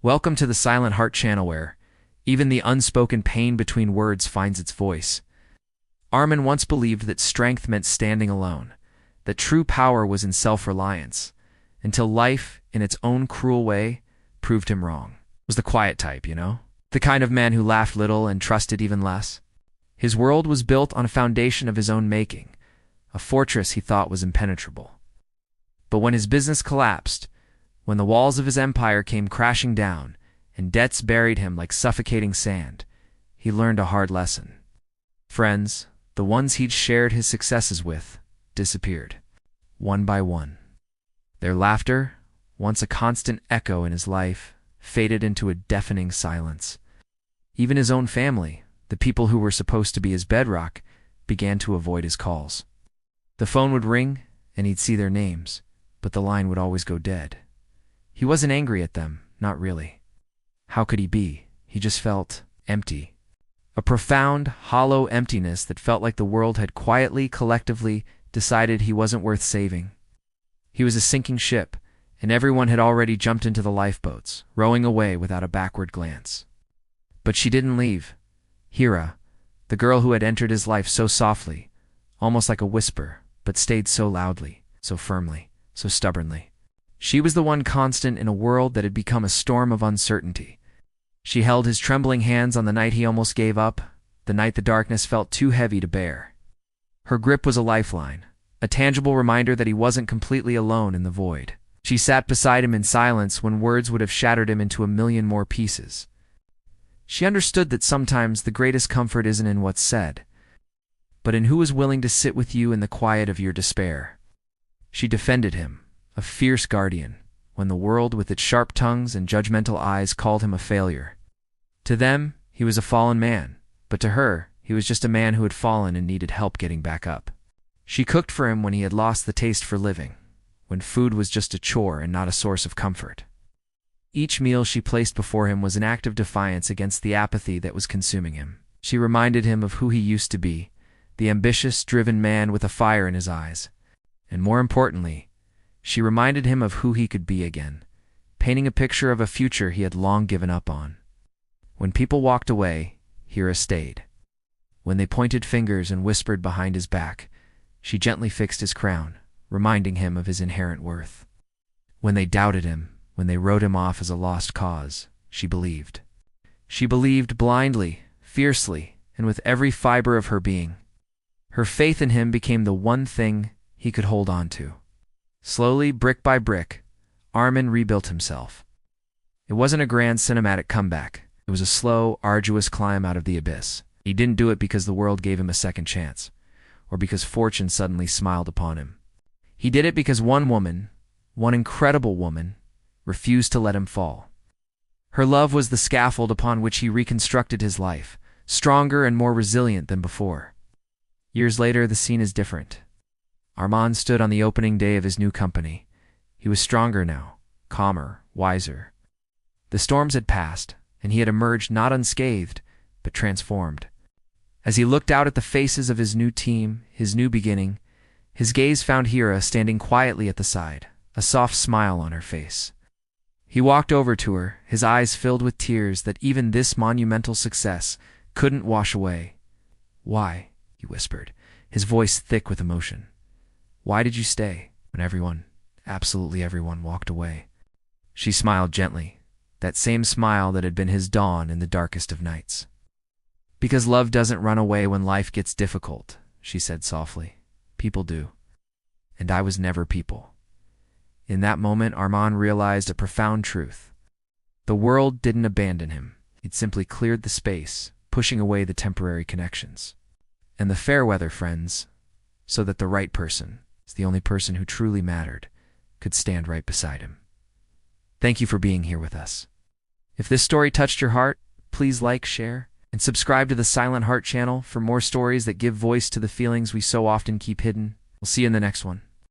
Welcome to the Silent Heart channel where even the unspoken pain between words finds its voice. Armin once believed that strength meant standing alone, that true power was in self-reliance, until life, in its own cruel way, proved him wrong. Was the quiet type, the kind of man who laughed little and trusted even less. His world was built on a foundation of his own making, a fortress he thought was impenetrable. But when his business collapsed, when the walls of his empire came crashing down and debts buried him like suffocating sand, he learned a hard lesson. Friends, the ones he'd shared his successes with, disappeared, one by one. Their laughter, once a constant echo in his life, faded into a deafening silence. Even his own family, the people who were supposed to be his bedrock, began to avoid his calls. The phone would ring, and he'd see their names, but the line would always go dead. He wasn't angry at them, not really. How could he be? He just felt empty. A profound, hollow emptiness that felt like the world had quietly, collectively decided he wasn't worth saving. He was a sinking ship, and everyone had already jumped into the lifeboats, rowing away without a backward glance. But she didn't leave. Hira, the girl who had entered his life so softly, almost like a whisper, but stayed so loudly, so firmly, so stubbornly. She was the one constant in a world that had become a storm of uncertainty. She held his trembling hands on the night he almost gave up, the night the darkness felt too heavy to bear. Her grip was a lifeline, a tangible reminder that he wasn't completely alone in the void. She sat beside him in silence when words would have shattered him into a million more pieces. She understood that sometimes the greatest comfort isn't in what's said, but in who is willing to sit with you in the quiet of your despair. She defended him, a fierce guardian, when the world with its sharp tongues and judgmental eyes called him a failure. To them, he was a fallen man, but to her, he was just a man who had fallen and needed help getting back up. She cooked for him when he had lost the taste for living, when food was just a chore and not a source of comfort. Each meal she placed before him was an act of defiance against the apathy that was consuming him. She reminded him of who he used to be, the ambitious, driven man with a fire in his eyes. And more importantly, she reminded him of who he could be again, painting a picture of a future he had long given up on. When people walked away, Hira stayed. When they pointed fingers and whispered behind his back, she gently fixed his crown, reminding him of his inherent worth. When they doubted him, when they wrote him off as a lost cause, she believed. She believed blindly, fiercely, and with every fiber of her being. Her faith in him became the one thing he could hold on to. Slowly, brick by brick, Armin rebuilt himself. It wasn't a grand cinematic comeback. It was a slow, arduous climb out of the abyss. He didn't do it because the world gave him a second chance, or because fortune suddenly smiled upon him. He did it because one woman, one incredible woman, refused to let him fall. Her love was the scaffold upon which he reconstructed his life, stronger and more resilient than before. Years later, the scene is different. Armin stood on the opening day of his new company. He was stronger now, calmer, wiser. The storms had passed, and he had emerged not unscathed, but transformed. As he looked out at the faces of his new team, his new beginning, his gaze found Hira standing quietly at the side, a soft smile on her face. He walked over to her, his eyes filled with tears that even this monumental success couldn't wash away. "Why?" he whispered, his voice thick with emotion. "Why did you stay when everyone, absolutely everyone, walked away?" She smiled gently, that same smile that had been his dawn in the darkest of nights. "Because love doesn't run away when life gets difficult," she said softly. "People do. And I was never people." In that moment, Armin realized a profound truth. The world didn't abandon him. It simply cleared the space, pushing away the temporary connections. And the fair weather, friends, so that the right person, the only person who truly mattered, could stand right beside him. Thank you for being here with us. If this story touched your heart, please like, share, and subscribe to the Silent Heart channel for more stories that give voice to the feelings we so often keep hidden. We'll see you in the next one.